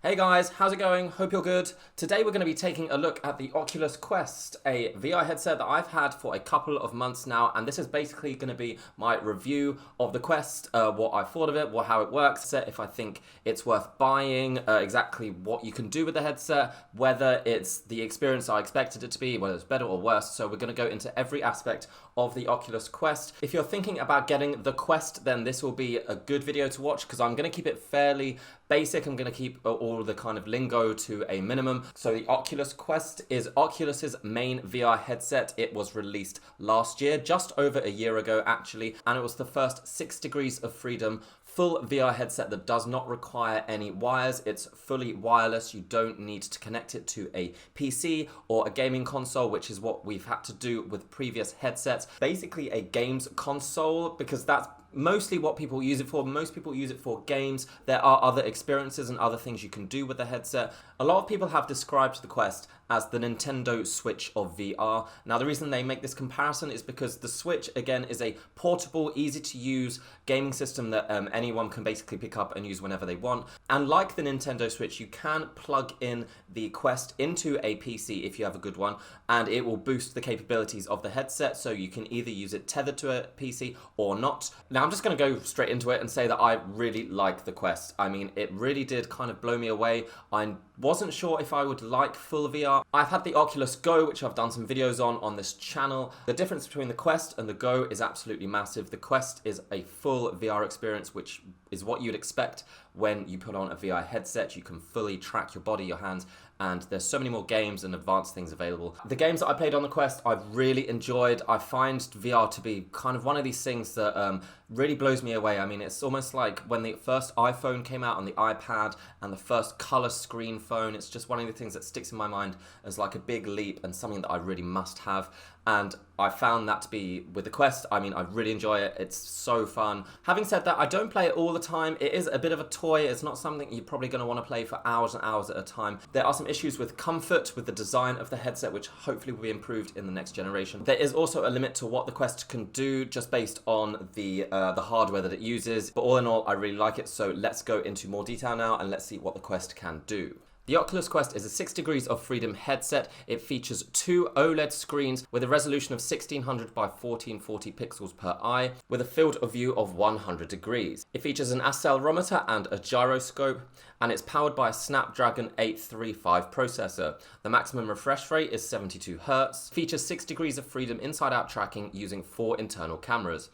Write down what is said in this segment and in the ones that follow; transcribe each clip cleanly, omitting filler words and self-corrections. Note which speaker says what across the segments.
Speaker 1: Hey guys, how's it going? Hope you're good. Today we're going to be taking a look at the Oculus Quest, a VR headset that I've had for a couple of months now, and this is basically going to be my review of the Quest, what I thought of it, how it works, if I think it's worth buying, exactly what you can do with the headset, whether it's the experience I expected it to be, whether it's better or worse. So we're going to go into every aspect of the Oculus Quest. If you're thinking about getting the Quest, then this will be a good video to watch because I'm going to keep it fairly basic. I'm going to keep all the kind of lingo to a minimum. So the Oculus Quest is Oculus's main VR headset. It was released last year, just over a year ago actually, and it was the first 6 degrees of freedom full VR headset that does not require any wires. It's fully wireless. You don't need to connect it to a PC or a gaming console, which is what we've had to do with previous headsets. Basically a games console, because that's mostly what people use it for. Most people use it for games. There are other experiences and other things you can do with the headset. A lot of people have described the Quest as the Nintendo Switch of VR. Now, the reason they make this comparison is because the Switch, again, is a portable, easy-to-use gaming system that anyone can basically pick up and use whenever they want. And like the Nintendo Switch, you can plug in the Quest into a PC if you have a good one, and it will boost the capabilities of the headset, so you can either use it tethered to a PC or not. Now, I'm just going to go straight into it and say that I really like the Quest. I mean, it really did kind of blow me away. I wasn't sure if I would like full VR. I've had the Oculus Go, which I've done some videos on this channel. The difference between the Quest and the Go is absolutely massive. The Quest is a full VR experience, which is what you'd expect when you put on a VR headset. You can fully track your body, your hands, and there's so many more games and advanced things available. The games that I played on the Quest, I've really enjoyed. I find VR to be kind of one of these things that really blows me away. I mean, it's almost like when the first iPhone came out and the iPad and the first color screen phone. It's just one of the things that sticks in my mind as like a big leap and something that I really must have. And I found that to be with the Quest. I mean, I really enjoy it. It's so fun. Having said that, I don't play it all the time. It is a bit of a toy. It's not something you're probably going to want to play for hours and hours at a time. There are some issues with comfort with the design of the headset, which hopefully will be improved in the next generation. There is also a limit to what the Quest can do just based on the hardware that it uses. But all in all, I really like it. So let's go into more detail now and let's see what the Quest can do. The Oculus Quest is a 6 degrees of freedom headset. It features 2 OLED screens with a resolution of 1600 by 1440 pixels per eye, with a field of view of 100 degrees. It features an accelerometer and a gyroscope, and it's powered by a Snapdragon 835 processor. The maximum refresh rate is 72 Hz. Features 6 degrees of freedom inside-out tracking using 4 internal cameras.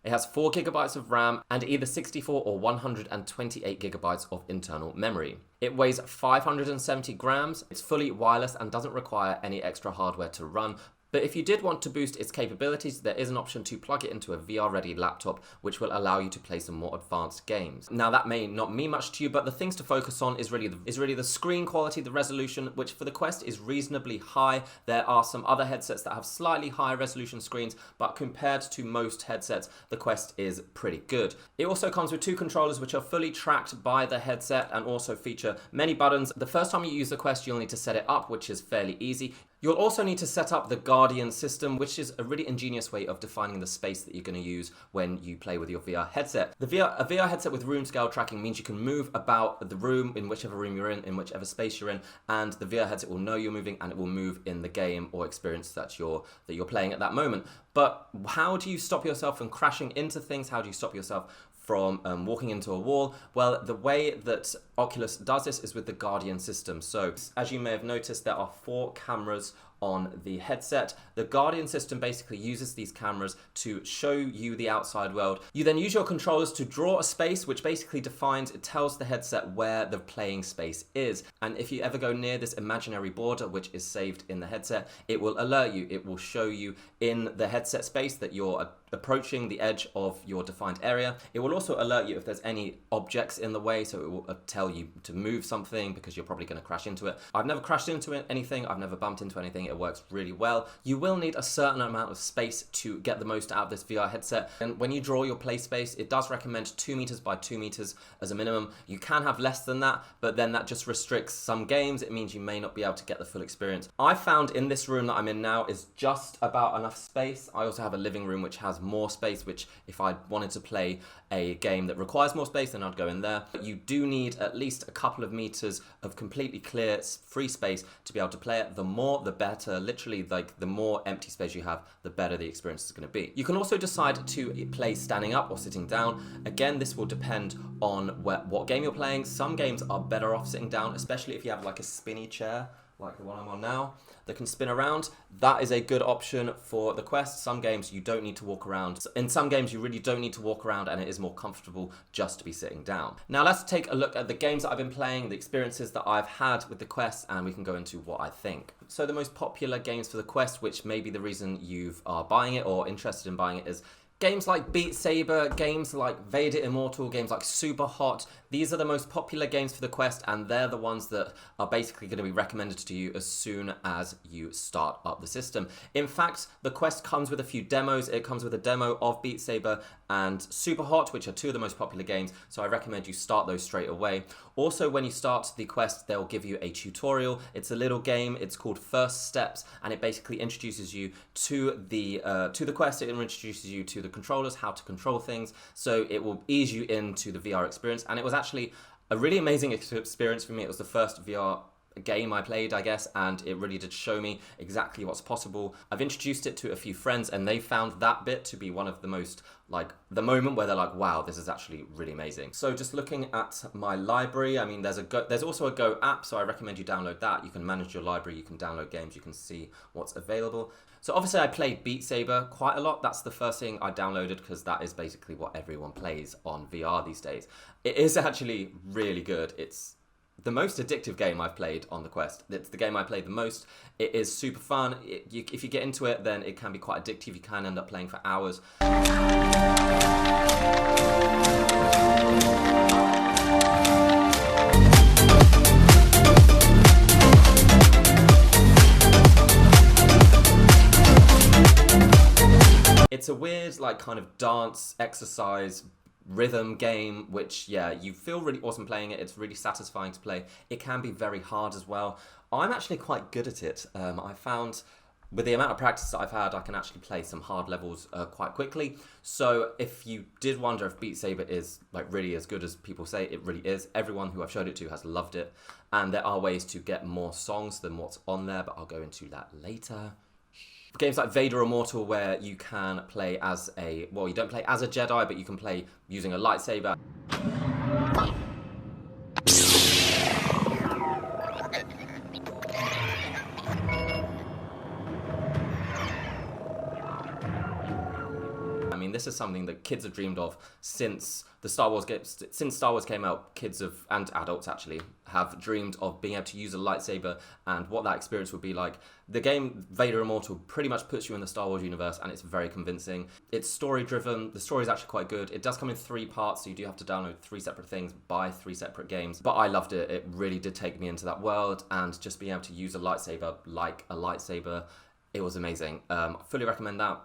Speaker 1: It has 4 gigabytes of RAM and either 64 or 128 gigabytes of internal memory. It weighs 570 grams, it's fully wireless and doesn't require any extra hardware to run. But if you did want to boost its capabilities, there is an option to plug it into a VR-ready laptop, which will allow you to play some more advanced games. Now, that may not mean much to you, but the things to focus on is really the screen quality, the resolution, which for the Quest is reasonably high. There are some other headsets that have slightly higher resolution screens, but compared to most headsets, the Quest is pretty good. It also comes with 2 controllers, which are fully tracked by the headset and also feature many buttons. The first time you use the Quest, you'll need to set it up, which is fairly easy. You'll also need to set up the Guardian system, which is a really ingenious way of defining the space that you're going to use when you play with your VR headset. A VR headset with room scale tracking means you can move about the room, in whichever room you're in whichever space you're in, and the VR headset will know you're moving and it will move in the game or experience that you're playing at that moment. But how do you stop yourself from crashing into things? How do you stop yourself from walking into a wall? Well, the way that Oculus does this is with the Guardian system. So, as you may have noticed, there are 4 cameras on the headset. The Guardian system basically uses these cameras to show you the outside world. You then use your controllers to draw a space, which basically it tells the headset where the playing space is. And if you ever go near this imaginary border, which is saved in the headset, it will alert you. It will show you in the headset space that you're approaching the edge of your defined area. It will also alert you if there's any objects in the way, so it will tell you to move something because you're probably going to crash into it. I've never crashed into anything. I've never bumped into anything. It works really well. You will need a certain amount of space to get the most out of this VR headset. And when you draw your play space, it does recommend 2 meters by 2 meters as a minimum. You can have less than that, but then that just restricts some games. It means you may not be able to get the full experience. I found in this room that I'm in now is just about enough space. I also have a living room which has has more space, which if I wanted to play a game that requires more space, then I'd go in there. But you do need at least a couple of meters of completely clear, free space to be able to play it. The more, the better. Literally, like, the more empty space you have, the better the experience is going to be. You can also decide to play standing up or sitting down. Again, this will depend on what game you're playing. Some games are better off sitting down, especially if you have like a spinny chair, like the one I'm on now, that can spin around. That is a good option for the Quest. Some games you don't need to walk around. In some games you really don't need to walk around, and it is more comfortable just to be sitting down. Now let's take a look at the games that I've been playing, the experiences that I've had with the Quest, and we can go into what I think. So the most popular games for the Quest, which may be the reason you are buying it or interested in buying it, is games like Beat Saber, games like Vader Immortal, games like Super Hot. These are the most popular games for the Quest, and they're the ones that are basically going to be recommended to you as soon as you start up the system. In fact, the Quest comes with a few demos. It comes with a demo of Beat Saber and Super Hot, which are two of the most popular games, so I recommend you start those straight away. Also, when you start the Quest, they'll give you a tutorial. It's a little game. It's called First Steps, and it basically introduces you to the Quest. It introduces you to the controllers, how to control things, so it will ease you into the VR experience. And it was actually a really amazing experience for me. It was the first VR game I played, I guess, and it really did show me exactly what's possible. I've introduced it to a few friends, and they found that bit to be one of the most, like, the moment where they're like, wow, this is actually really amazing. So just looking at my library, I mean, there's also a Go app, so I recommend you download that. You can manage your library, you can download games, you can see what's available. So obviously I played Beat Saber quite a lot. That's the first thing I downloaded because that is basically what everyone plays on VR these days. It is actually really good. It's the most addictive game I've played on the Quest. It's the game I played the most. It is super fun. If you get into it, then it can be quite addictive. You can end up playing for hours. It's a weird, like, kind of dance, exercise, rhythm game, which, yeah, you feel really awesome playing it. It's really satisfying to play. It can be very hard as well. I'm actually quite good at it. I found with the amount of practice that I've had, I can actually play some hard levels quite quickly. So if you did wonder if Beat Saber is, like, really as good as people say, it really is. Everyone who I've showed it to has loved it. And there are ways to get more songs than what's on there, but I'll go into that later. Games like Vader Immortal, where you can play as well, you don't play as a Jedi, but you can play using a lightsaber. I mean, this is something that kids have dreamed of since Star Wars came out. Kids and adults actually have dreamed of being able to use a lightsaber and what that experience would be like. The game Vader Immortal pretty much puts you in the Star Wars universe, and it's very convincing. It's story driven. The story is actually quite good. It does come in 3 parts, so you do have to download 3 separate things, buy 3 separate games. But I loved it. It really did take me into that world, and just being able to use a lightsaber like a lightsaber, it was amazing. Fully recommend that.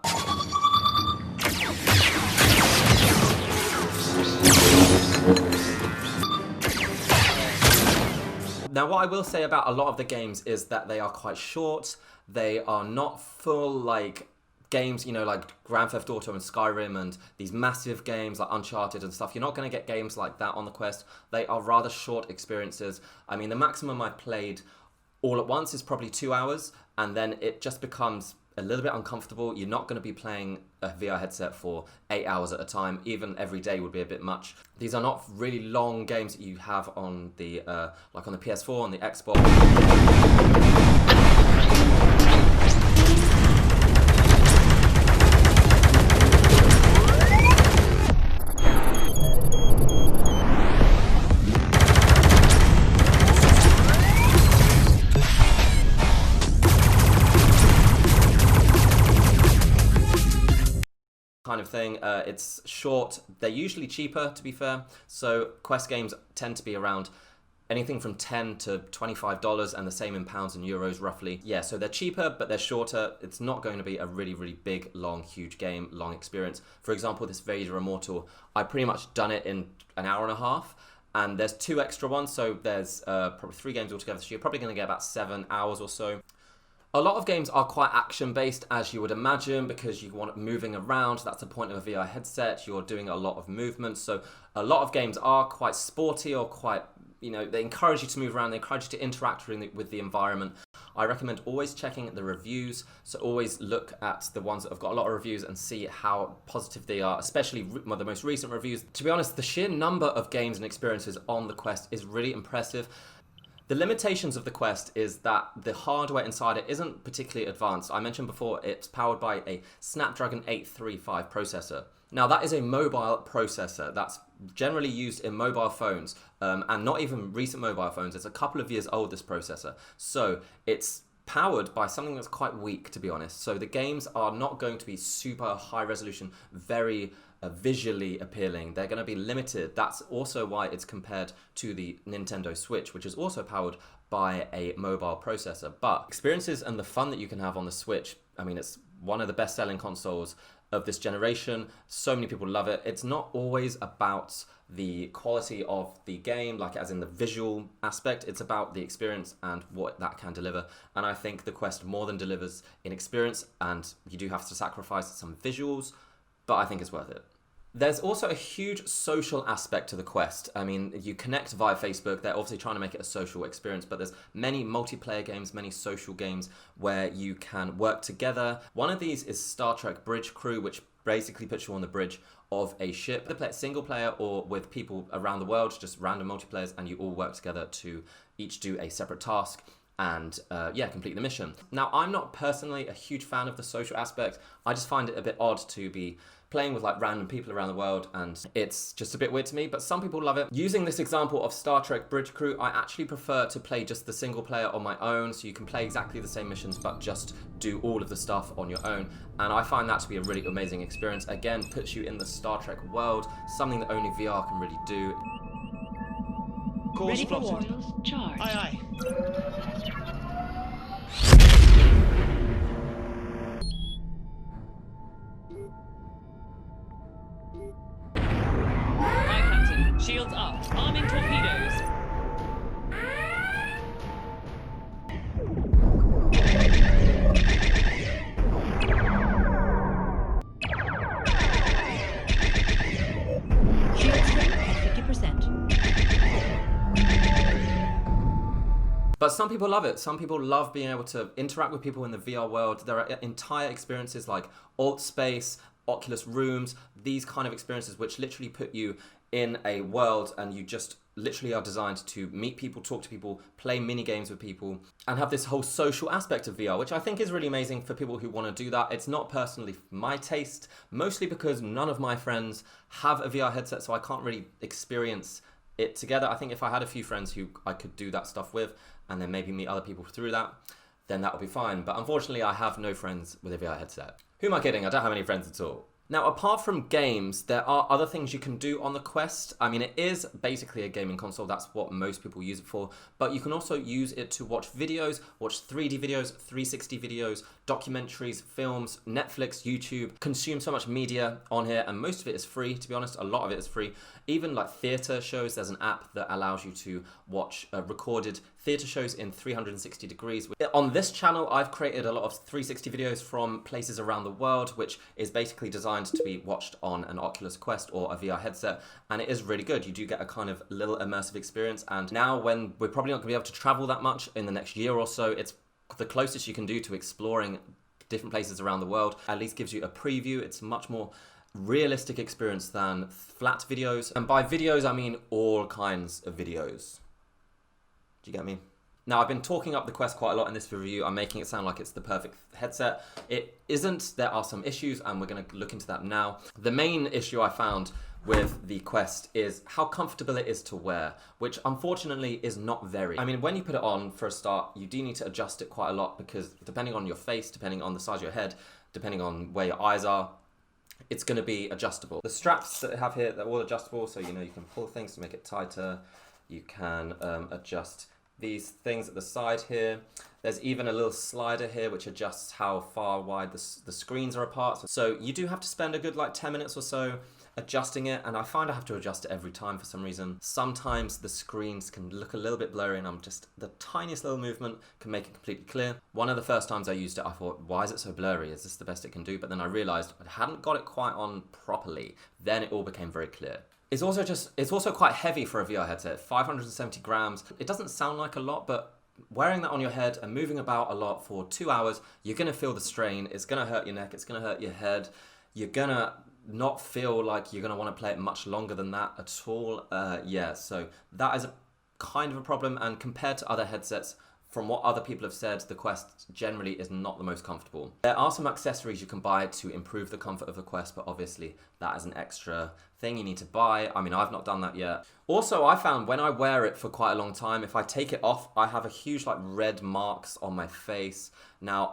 Speaker 1: Now, what I will say about a lot of the games is that they are quite short. They are not full, like, games, you know, like Grand Theft Auto and Skyrim and these massive games like Uncharted and stuff. You're not going to get games like that on the Quest. They are rather short experiences. I mean, the maximum I've played all at once is probably 2 hours, and then it just becomes a little bit uncomfortable. You're not going to be playing a VR headset for 8 hours at a time. Even every day would be a bit much. These are not really long games that you have on the like on the PS4, on the Xbox. Kind of thing. It's short. They're usually cheaper, to be fair. So Quest games tend to be around anything from $10 to $25, and the same in pounds and euros roughly. Yeah, so they're cheaper, but they're shorter. It's not going to be a really, really big, long, huge game, long experience. For example, this Vader Immortal, I pretty much done it in an hour and a half. And there's 2 extra ones, so there's probably 3 games altogether. So you're probably going to get about 7 hours or so. A lot of games are quite action-based, as you would imagine, because you want moving around. That's the point of a VR headset. You're doing a lot of movement. So a lot of games are quite sporty or quite, they encourage you to move around. They encourage you to interact with the environment. I recommend always checking the reviews. So always look at the ones that have got a lot of reviews and see how positive they are, especially the most recent reviews. To be honest, the sheer number of games and experiences on the Quest is really impressive. The limitations of the Quest is that the hardware inside it isn't particularly advanced. I mentioned before it's powered by a Snapdragon 835 processor. Now that is a mobile processor that's generally used in mobile phones, and not even recent mobile phones. It's a couple of years old, this processor. So it's powered by something that's quite weak, to be honest. So the games are not going to be super high resolution, very visually appealing. They're going to be limited. That's also why it's compared to the Nintendo Switch, which is also powered by a mobile processor. But experiences and the fun that you can have on the Switch, I mean, it's one of the best-selling consoles of this generation. So many people love it. It's not always about the quality of the game, like as in the visual aspect. It's about the experience and what that can deliver. And I think the Quest more than delivers in experience, and you do have to sacrifice some visuals, but I think it's worth it. There's also a huge social aspect to the Quest. I mean, you connect via Facebook. They're obviously trying to make it a social experience, but there's many multiplayer games, many social games where you can work together. One of these is Star Trek Bridge Crew, which basically puts you on the bridge of a ship. They play it single player or with people around the world, just random multiplayers, and you all work together to each do a separate task and complete the mission. Now, I'm not personally a huge fan of the social aspect. I just find it a bit odd to be playing with like random people around the world, and it's just a bit weird to me, but some people love it. Using this example of Star Trek Bridge Crew, I actually prefer to play just the single player on my own, so you can play exactly the same missions but just do all of the stuff on your own, and I find that to be a really amazing experience. Again, puts you in the Star Trek world, something that only VR can really do.
Speaker 2: Course
Speaker 3: Ready for
Speaker 2: plotted.
Speaker 3: orders, charge.
Speaker 2: Aye,
Speaker 3: Aye, Captain. Shields up. Arming torpedoes. Shield strength at 50%.
Speaker 1: But some people love it. Some people love being able to interact with people in the VR world. There are entire experiences like Alt Space, Oculus Rooms, these kind of experiences which literally put you in a world and you just literally are designed to meet people, talk to people, play mini games with people, and have this whole social aspect of VR, which I think is really amazing for people who want to do that. It's not personally my taste, mostly because none of my friends have a VR headset, so I can't really experience it together. I think if I had a few friends who I could do that stuff with, and then maybe meet other people through that, then that would be fine. But unfortunately, I have no friends with a VR headset. Who am I kidding? I don't have any friends at all. Now, apart from games, there are other things you can do on the Quest. I mean, it is basically a gaming console. That's what most people use it for. But you can also use it to watch videos, watch 3D videos, 360 videos, documentaries, films, Netflix, YouTube, consume so much media on here. And most of it is free, to be honest. A lot of it is free. Even like theatre shows, there's an app that allows you to watch recorded theatre shows in 360 degrees. On this channel, I've created a lot of 360 videos from places around the world, which is basically designed to be watched on an Oculus Quest or a VR headset, and it is really good. You do get a kind of little immersive experience, and now when we're probably not going to be able to travel that much in the next year or so, it's the closest you can do to exploring different places around the world. At least gives you a preview. It's much more realistic experience than flat videos, and by videos I mean all kinds of videos. Do you get me? Now, I've been talking up the Quest quite a lot in this review. I'm making it sound like it's the perfect headset. It isn't. There are some issues, and we're going to look into that now. The main issue I found with the Quest is how comfortable it is to wear, which unfortunately is not very. I mean, when you put it on for a start, you do need to adjust it quite a lot because depending on your face, depending on the size of your head, depending on where your eyes are, it's going to be adjustable. The straps that I have here, they're all adjustable, so you know you can pull things to make it tighter. You can adjust these things at the side here. There's even a little slider here which adjusts how far wide the screens are apart. So you do have to spend a good like 10 minutes or so adjusting it, and I find I have to adjust it every time for some reason. Sometimes the screens can look a little bit blurry, and the tiniest little movement can make it completely clear. One of the first times I used it, I thought, why is it so blurry? Is this the best it can do? But then I realized I hadn't got it quite on properly. Then it all became very clear. It's also quite heavy for a VR headset, 570 grams. It doesn't sound like a lot, but wearing that on your head and moving about a lot for 2 hours, you're going to feel the strain. It's going to hurt your neck. It's going to hurt your head. You're going to not feel like you're going to want to play it much longer than that at all. Yeah, so that is kind of a problem. And compared to other headsets, from what other people have said, the Quest generally is not the most comfortable. There are some accessories you can buy to improve the comfort of the Quest, but obviously that is an extra thing you need to buy. I mean, I've not done that yet. Also, I found when I wear it for quite a long time, if I take it off, I have a huge like red marks on my face. Now,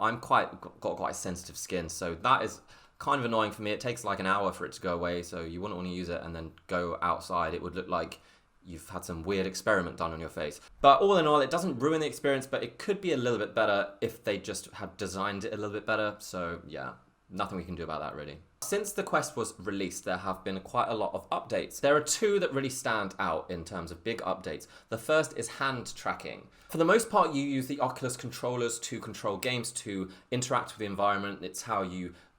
Speaker 1: got quite sensitive skin, so that is kind of annoying for me. It takes like an hour for it to go away, so you wouldn't want to use it and then go outside. It would look like you've had some weird experiment done on your face. But all in all, it doesn't ruin the experience, but it could be a little bit better if they just had designed it a little bit better. So yeah, nothing we can do about that really. Since the Quest was released, there have been quite a lot of updates. There are two that really stand out in terms of big updates. The first is hand tracking. For the most part, you use the Oculus controllers to control games, to interact with the environment. It's how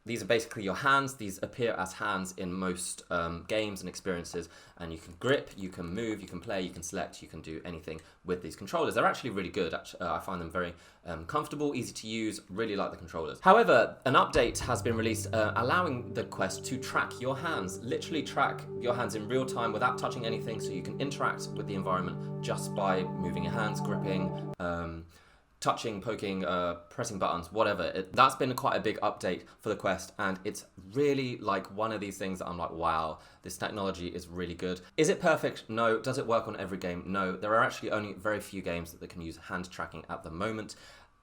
Speaker 1: these are basically your hands. These appear as hands in most games and experiences, and you can grip, you can move, you can play, you can select, you can do anything with these controllers. They're actually really good. I find them very comfortable, easy to use, really like the controllers. However, an update has been released allowing the Quest to track your hands, literally track your hands in real time without touching anything, so you can interact with the environment just by moving your hands, gripping, touching, poking, pressing buttons, whatever. That's been quite a big update for the Quest, and it's really like one of these things that I'm like, wow, this technology is really good. Is it perfect? No. Does it work on every game? No. There are actually only very few games that can use hand tracking at the moment.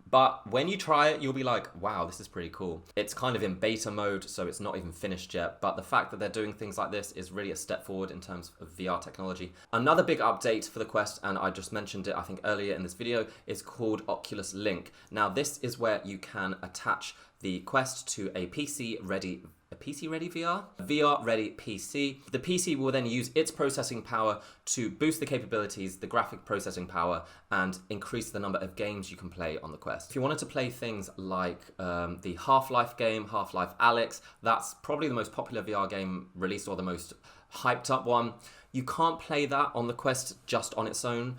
Speaker 1: But when you try it, you'll be like, wow, this is pretty cool. It's kind of in beta mode, so it's not even finished yet. But the fact that they're doing things like this is really a step forward in terms of VR technology. Another big update for the Quest, and I just mentioned it, I think, earlier in this video, is called Oculus Link. Now, this is where you can attach the Quest to a PC-ready VR? VR-ready PC. The PC will then use its processing power to boost the capabilities, the graphic processing power, and increase the number of games you can play on the Quest. If you wanted to play things like the Half-Life game, Half-Life Alyx, that's probably the most popular VR game released, or the most hyped up one. You can't play that on the Quest just on its own,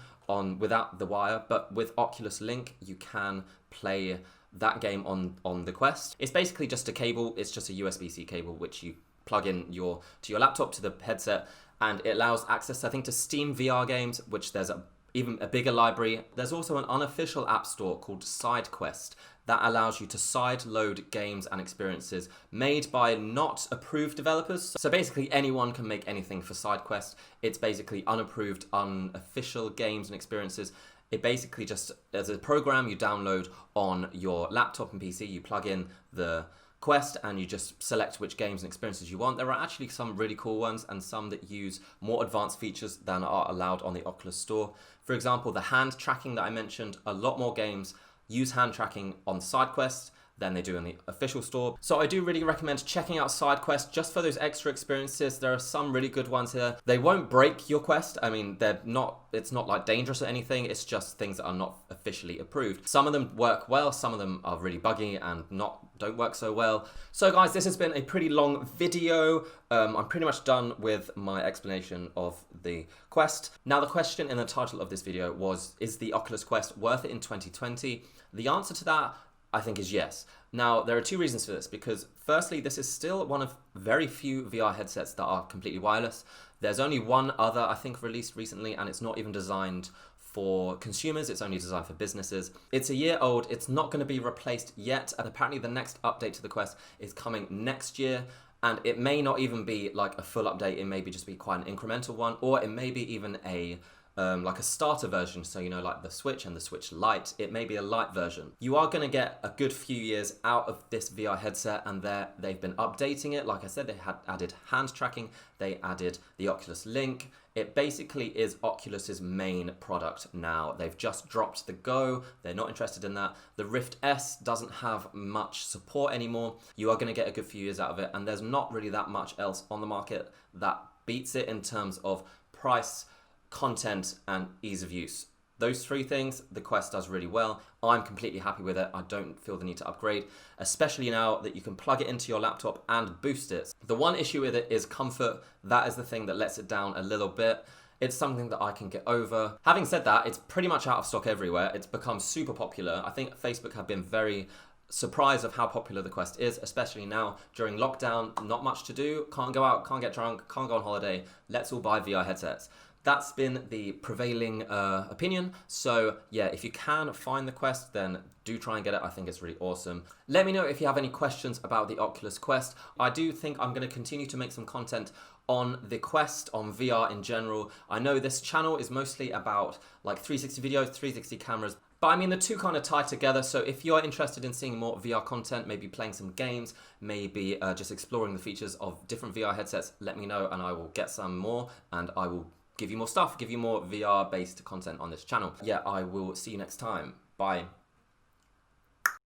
Speaker 1: without the wire, but with Oculus Link, you can play that game on the Quest. It's basically just a cable. It's just a USB-C cable which you plug in to your laptop, to the headset, and it allows access, I think, to Steam VR games, which there's even a bigger library. There's also an unofficial app store called SideQuest that allows you to side-load games and experiences made by not approved developers. So basically anyone can make anything for SideQuest. It's basically unapproved, unofficial games and experiences. It basically just, as a program you download on your laptop and PC, you plug in the Quest and you just select which games and experiences you want. There are actually some really cool ones and some that use more advanced features than are allowed on the Oculus Store. For example, the hand tracking that I mentioned, a lot more games use hand tracking on SideQuest than they do in the official store. So I do really recommend checking out SideQuest just for those extra experiences. There are some really good ones here. They won't break your Quest. I mean, it's not like dangerous or anything. It's just things that are not officially approved. Some of them work well, some of them are really buggy and don't work so well. So guys, this has been a pretty long video. I'm pretty much done with my explanation of the Quest. Now, the question in the title of this video was, is the Oculus Quest worth it in 2020? The answer to that, I think, is yes. Now, there are two reasons for this, because firstly, this is still one of very few VR headsets that are completely wireless. There's only one other, I think, released recently, and it's not even designed for consumers, it's only designed for businesses. It's a year old, it's not going to be replaced yet, and apparently the next update to the Quest is coming next year, and it may not even be like a full update, it may just be quite an incremental one, or it may be even a like a starter version, so you know, like the Switch and the Switch Lite, it may be a light version. You are going to get a good few years out of this VR headset, and they've been updating it. Like I said, they had added hand tracking, they added the Oculus Link. It basically is Oculus's main product now. They've just dropped the Go, they're not interested in that. The Rift S doesn't have much support anymore. You are going to get a good few years out of it, and there's not really that much else on the market that beats it in terms of price, content, and ease of use. Those three things, the Quest does really well. I'm completely happy with it. I don't feel the need to upgrade, especially now that you can plug it into your laptop and boost it. The one issue with it is comfort. That is the thing that lets it down a little bit. It's something that I can get over. Having said that, it's pretty much out of stock everywhere. It's become super popular. I think Facebook have been very surprised of how popular the Quest is, especially now during lockdown. Not much to do, can't go out, can't get drunk, can't go on holiday. Let's all buy VR headsets. That's been the prevailing opinion. So yeah, if you can find the Quest, then do try and get it. I think it's really awesome. Let me know if you have any questions about the Oculus Quest. I do think I'm going to continue to make some content on the Quest, on VR in general. I know this channel is mostly about like 360 videos, 360 cameras. But I mean, the two kind of tie together. So if you're interested in seeing more VR content, maybe playing some games, maybe just exploring the features of different VR headsets, let me know and I will get some more, and I will give you more stuff, give you more VR-based content on this channel. Yeah, I will see you next time. Bye.